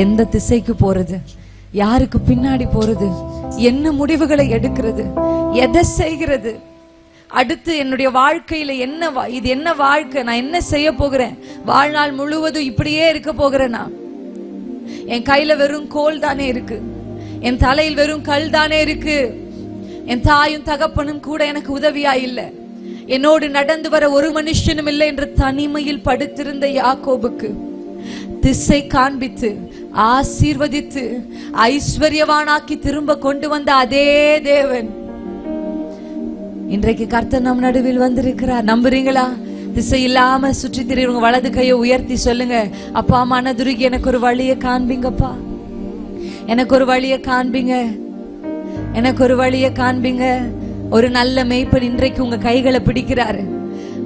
[SPEAKER 1] எந்த திசைக்கு போறது, யாருக்கு பின்னாடி போறது, என்ன முடிவுகளை எடுக்கிறது, எதை செய்கிறது, அடுத்து என்னுடைய வாழ்க்கையில என்ன, இது என்ன வாழ்க்கை, நான் என்ன செய்ய போகிறேன், வாழ்நாள் முழுவதும் இப்படியே இருக்க போகிறேனா, என் கையில வெறும் கோல் தானே இருக்கு, என் தலையில் வெறும் கல் தானே இருக்கு, என் தாயும் தகப்பனும் கூட எனக்கு உதவியா இல்லை, என்னோடு நடந்து வர ஒரு மனுஷனும் இல்லை என்று தனிமையில் படுத்திருந்த யாக்கோபுக்கு திசை காண்பித்து ஆசீர்வதித்து ஐஸ்வர்யவானாக்கி திரும்ப கொண்டு வந்த அதே தேவன் இன்றைக்கு கர்த்தர் நம் நடுவில் வந்திருக்கிறார். நம்புறீங்களா? திசை இல்லாம சுற்றி திரியுங்க. வலது கையை உயர்த்தி சொல்லுங்க, அப்பா மனதுருகி எனக்கு ஒரு வழியை காண்பீங்கப்பா, எனக்கு ஒரு வழியை காண்பீங்க, எனக்கு ஒரு வழியை காண்பீங்க. ஒரு நல்ல மேய்ப்பன் இன்றைக்கு உங்க கைகளை பிடிக்கிறாரு.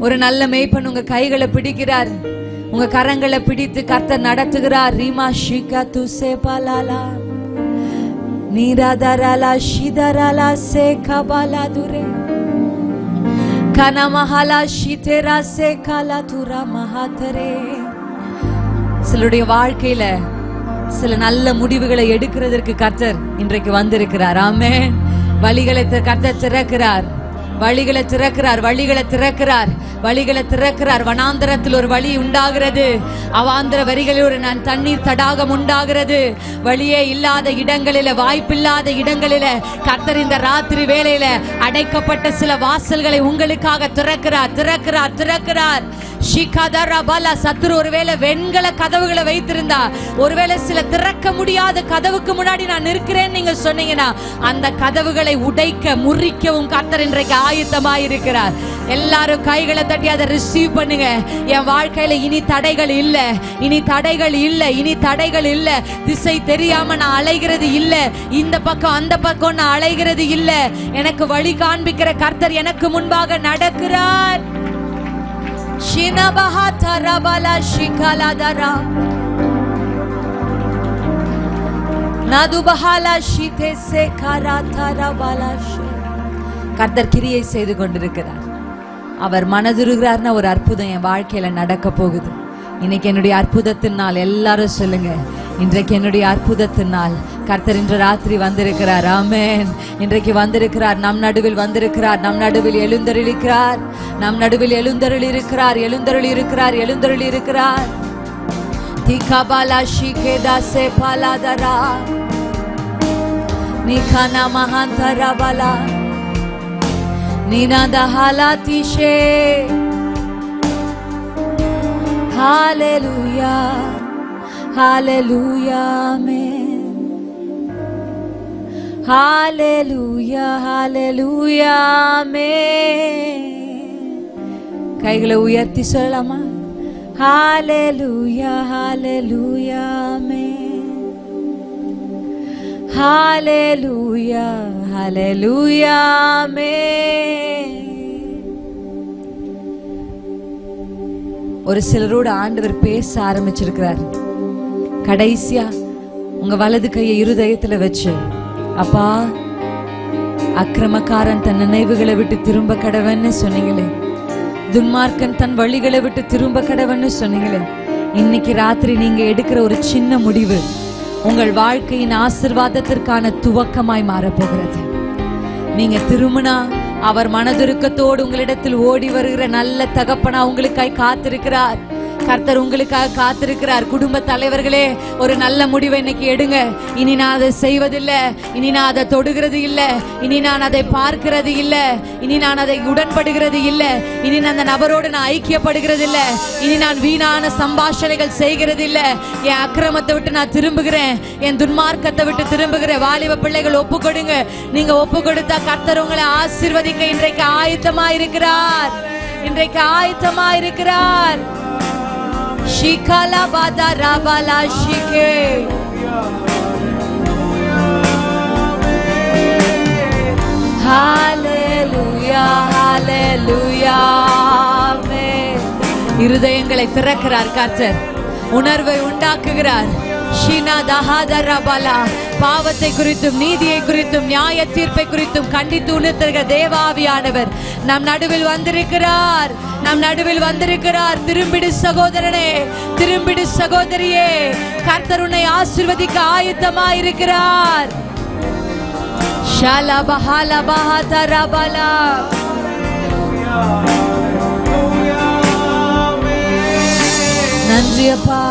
[SPEAKER 1] ஒரு நல்ல மேய்ப்பன் உங்க கைகளை பிடிக்கிறார், உங்க கரங்களை பிடித்து கர்த்தர் நடத்துகிறார். ரீமா ஷிகா துசே பாலாலா நீராதராலா ஷிதராலா சே கபாலா துரே கனமஹாலா ஷிதேரா சே காலா துரா மஹாதரே. சிலருடைய வாழ்க்கையில சில நல்ல முடிவுகளை எடுக்கிறதற்கு கர்த்தர் இன்றைக்கு வந்திருக்கிறார். ஆமென். வழிகளை கர்த்தர் திறக்கிறார். வழிகளை திறக்கிறார், வழிகளை திறக்கிறார், வழிகளை திறக்கிறார். வனாந்தரத்தில் ஒரு வழி உண்டாகிறது, அவாந்திர வரிகளில் ஒரு தண்ணீர் தடாகம் உண்டாகிறது. வழியே இல்லாத இடங்களில, வாய்ப்பில்லாத இடங்களில கர்த்தர் இந்த ராத்திரி வேளையில அடைக்கப்பட்ட சில வாசல்களை உங்களுக்காக திறக்கிறார், திறக்கிறார், திறக்கிறார். சத்துரு ஒருவேளை வெண்கல கதவுகளை வைத்திருந்தா, ஒருவேளை சில திறக்க முடியாத கதவுக்கு முன்னாடி நான் இருக்கிறேன் நீங்க சொன்னீங்கன்னா, அந்த கதவுகளை உடைக்க முறிக்கவும் கர்த்தர் இன்றைக்கு ஆயத்தமாயிருக்கிறார். எல்லாரும் கைகளை தட்டி அதை ரிசீவ் பண்ணுங்க. என் வாழ்க்கையில இனி தடைகள் இல்ல, இனி தடைகள் இல்ல, இனி தடைகள் இல்ல. திசை தெரியாம நான் அலைகிறது இல்ல, இந்த பக்கம் அந்த பக்கம் நான் அலைகிறது இல்ல. எனக்கு வழி காண்பிக்கிற கர்த்தர் எனக்கு முன்பாக நடக்கிறார். கர்த்தர் கிரியை செய்து கொண்டிருக்கிறார். அவர் மனதுருகிறார்னா ஒரு அற்புதம் என் வாழ்க்கையில நடக்க போகுது. இன்னைக்கு என்னுடைய அற்புதத்தின் நாள். எல்லாரும் சொல்லுங்க, இன்றைக்கு என்னுடைய அற்புதத்தின் நாள். கர்த்தர் இன்று ராத்திரி வந்திருக்கிறார். ஆமென். இன்றைக்கு வந்திருக்கிறார், நம் நடுவில் வந்திருக்கிறார், நம் நடுவில் எழுந்தருளிக்கிறார், நம் நடுவில் எழுந்தருளி இருக்கிறார், எழுந்தருளி இருக்கிறார், எழுந்தருளி இருக்கிறார். திகாபாலா ஷிகேதா சே பாலாதரா நிகானா மஹாந்தரபாலா நினாதா ஹாலாதிஷே. ஹalleluya, hallelujah, amen. Hallelujah, hallelujah, amen. கைகளை உயர்த்தி சொல்லலாமா? Hallelujah, hallelujah, amen. Hallelujah, hallelujah, amen. ஒரு சிலரோட ஆண்டவர் பேச ஆரம்பிச்சிருக்கிறார். கடைசியா உங்க வலது கையை இருதயத்துல வச்சு, அப்பா, அக்கிரமக்காரன் தன் நினைவுகளை விட்டு திரும்ப கடவன்னு சொன்னீங்களே, துன்மார்க்கன் தன் வழிகளை விட்டு திரும்ப கடவன்னு சொன்னீங்களே, இன்னைக்கு ராத்திரி நீங்க எடுக்கிற ஒரு சின்ன முடிவு உங்கள் வாழ்க்கையின் ஆசீர்வாதத்திற்கான துவக்கமாய் மாறப்போகிறது. நீங்க திரும்பினா அவர் மனதுருக்கத்தோடு உங்களிடத்தில் ஓடி வருகிற நல்ல தகப்பனா உங்களுக்காய் காத்திருக்கிறார். கர்த்தர் உங்களுக்காக காத்திருக்கிறார். குடும்ப தலைவர்களே, ஒரு நல்ல முடிவை இன்னைக்கு எடுங்க. இனி நான் அதை செய்வதில்லை, இனி நான் அதை தொடுகிறது இல்லை, இனி நான் அதை பார்க்கிறது இல்லை, இனி நான் அதை உடன்படுகிறது இல்லை, இனி நான் அந்த நபரோடு நான் ஐக்கியப்படுகிறது இல்லை, இனி நான் வீணான சம்பாஷணைகள் செய்கிறது இல்லை. என் அக்கிரமத்தை விட்டு நான் திரும்புகிறேன், என் துன்மார்க்கத்தை விட்டு திரும்புகிறேன். வாலிப பிள்ளைகள் ஒப்பு கொடுங்க. நீங்க ஒப்பு கொடுத்தா கர்த்தர் உங்களை ஆசீர்வதிக்க இன்றைக்கு ஆயத்தமா இருக்கிறார், இன்றைக்கு ஆயத்தமா இருக்கிறார். Shikala bada rabala shike. Hallelujah, hallelujah, amen. இருதயங்களை திறக்கிறார் கர்த்தர், உணர்வை உண்டாக்குகிறார். ஷீனா தஹாதரபலா, பாவத்தை குறித்தும் நீதியை குறித்தும் நியாய தீர்ப்பை குறித்தும் கண்டித்து உணர்த்துகிற தேவாவியானவர் நம் நடுவில் வந்திருக்கிறார், நம் நடுவில் வந்திருக்கிறார். திரும்பிடு சகோதரனே, திரும்பிடு சகோதரியே, கர்த்தர் உன்னை ஆசீர்வதிக்க ஆயத்தமாயிருக்கிறார். ஷலபஹல பஹதரபலா. நன்றி அப்பா,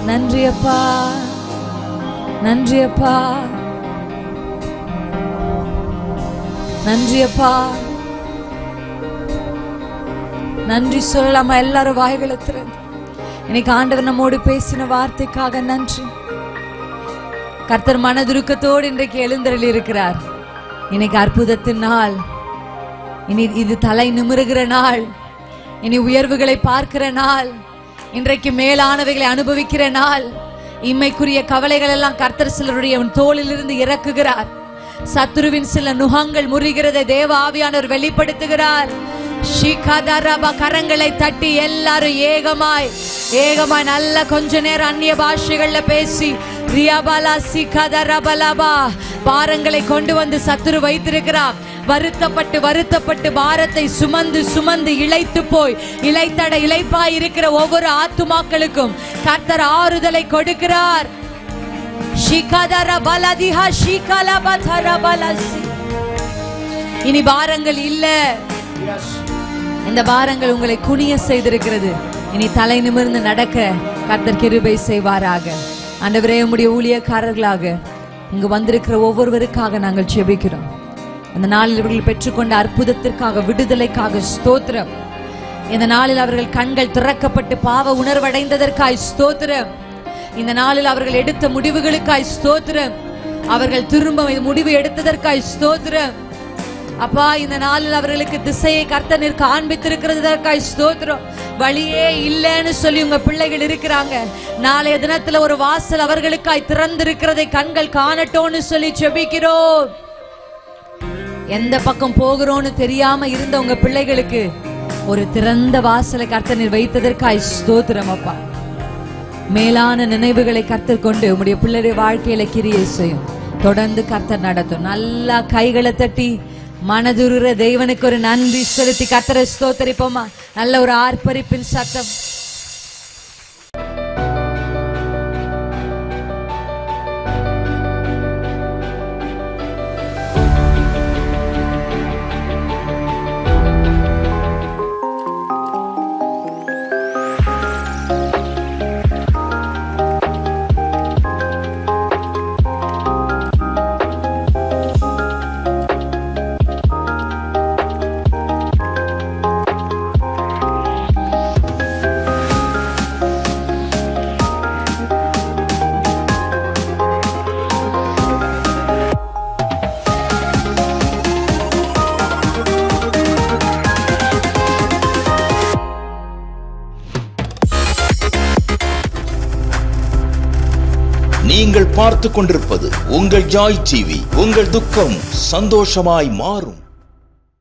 [SPEAKER 1] நன்றி அப்பா, நன்றி அப்பா, நன்றி அப்பா. நன்றி சொல்லலாமா? எல்லாரும் வாய்களை திறந்து இன்னைக்கு ஆண்டவர் நம்மோடு பேசின வார்த்தைக்காக நன்றி. கர்த்தர் மனதுருக்கத்தோடு இன்றைக்கு எழுந்தருளி இருக்கிறார். இன்னைக்கு அற்புதத்தின் நாள். இனி இது தலை நிமிருகிற நாள், இனி உயர்வுகளை பார்க்கிற நாள், இன்றைக்கு மேலானவைகளை அனுபவிக்கிற நாள். இம்மைக்குரிய கவலைகள் எல்லாம் கர்த்தர் சிலருடைய தோளிலிருந்து இறக்குகிறார். சத்துருவின் சில நுகங்கள் முறிகிறதை தேவ ஆவியானவர் வெளிப்படுத்துகிறார். கரங்களை தட்டி எல்லாரும் ஏகமாய் ஏகமாய் நல்ல கொஞ்ச நேரம் அந்நிய பாஷைகள்ல பேசி பாரங்களை கொண்டு வந்து சத்துரு வைத்திருக்கிறார். வருத்தப்பட்டு வருத்தப்பட்டு பாரத்தை சுமந்து சுமந்து இளைத்து போய் இளைத்தட இளைப்பாய் இருக்கிற ஒவ்வொரு ஆத்துமாக்களுக்கும் கர்த்தர் ஆறுதலை கொடுக்கிறார். இனி பாரங்கள் இல்ல. இந்த பாரங்கள் உங்களை குனிய செய்திருக்கிறது. இனி தலை நிமிர்ந்து நடக்க கர்த்தர் கிருபை செய்வாராக. ஆண்டவரே, உம்முடைய ஊழியக்காரர்களாக இங்கு வந்திருக்கிற ஒவ்வொருவருக்காக நாங்கள் ஜெபிக்கிறோம். இந்த நாளில் இவர்கள் பெற்றுக்கொண்ட அற்புதத்திற்காக, விடுதலைக்காக ஸ்தோத்திரம். இந்த நாளில் அவர்கள் கண்கள் திறக்கப்பட்டு பாவ உணர்வடைந்ததற்காய் ஸ்தோத்திரம். இந்த நாளில் அவர்கள் எடுத்த முடிவுகளுக்காய் ஸ்தோத்திரம். அவர்கள் திரும்ப முடிவு எடுத்ததற்காய் ஸ்தோத்திரம். அப்பா, இந்த நாளில் அவர்களுக்கு திசையை கர்த்தர் காண்பித்திருக்கிறதற்காய் ஸ்தோத்திரம். வழியே இல்லைன்னு சொல்லி உங்க பிள்ளைகள் இருக்கிறாங்க. நாளைய தினத்துல ஒரு வாசல் அவர்களுக்காய் திறந்திருக்கிறதை கண்கள் காணட்டோன்னு சொல்லி ஜெபிக்கிறோம். எந்த பக்கம் போகிறோன்னு தெரியாம இருந்த உங்க பிள்ளைகளுக்கு ஒரு திறந்த வாசலை கர்த்தர் வைத்ததற்காய் ஸ்தோத்திரம். அப்பா, மேலான நினைவுகளை கர்த்தர் கொண்டு உங்களுடைய பிள்ளைடைய வாழ்க்கையில கிரியை செய்யும். தொடர்ந்து கர்த்தர் நடத்தும். நல்லா கைகளை தட்டி மனதுருற தெய்வனுக்கு ஒரு நன்றி செலுத்தி கர்த்தரை ஸ்தோத்தரிப்போமா. நல்ல ஒரு ஆர்ப்பரிப்பின் சத்தம்.
[SPEAKER 3] நீங்கள் பார்த்துக் கொண்டிருப்பது உங்கள் ஜாய் டிவி. உங்கள் துக்கம் சந்தோஷமாய் மாறும்.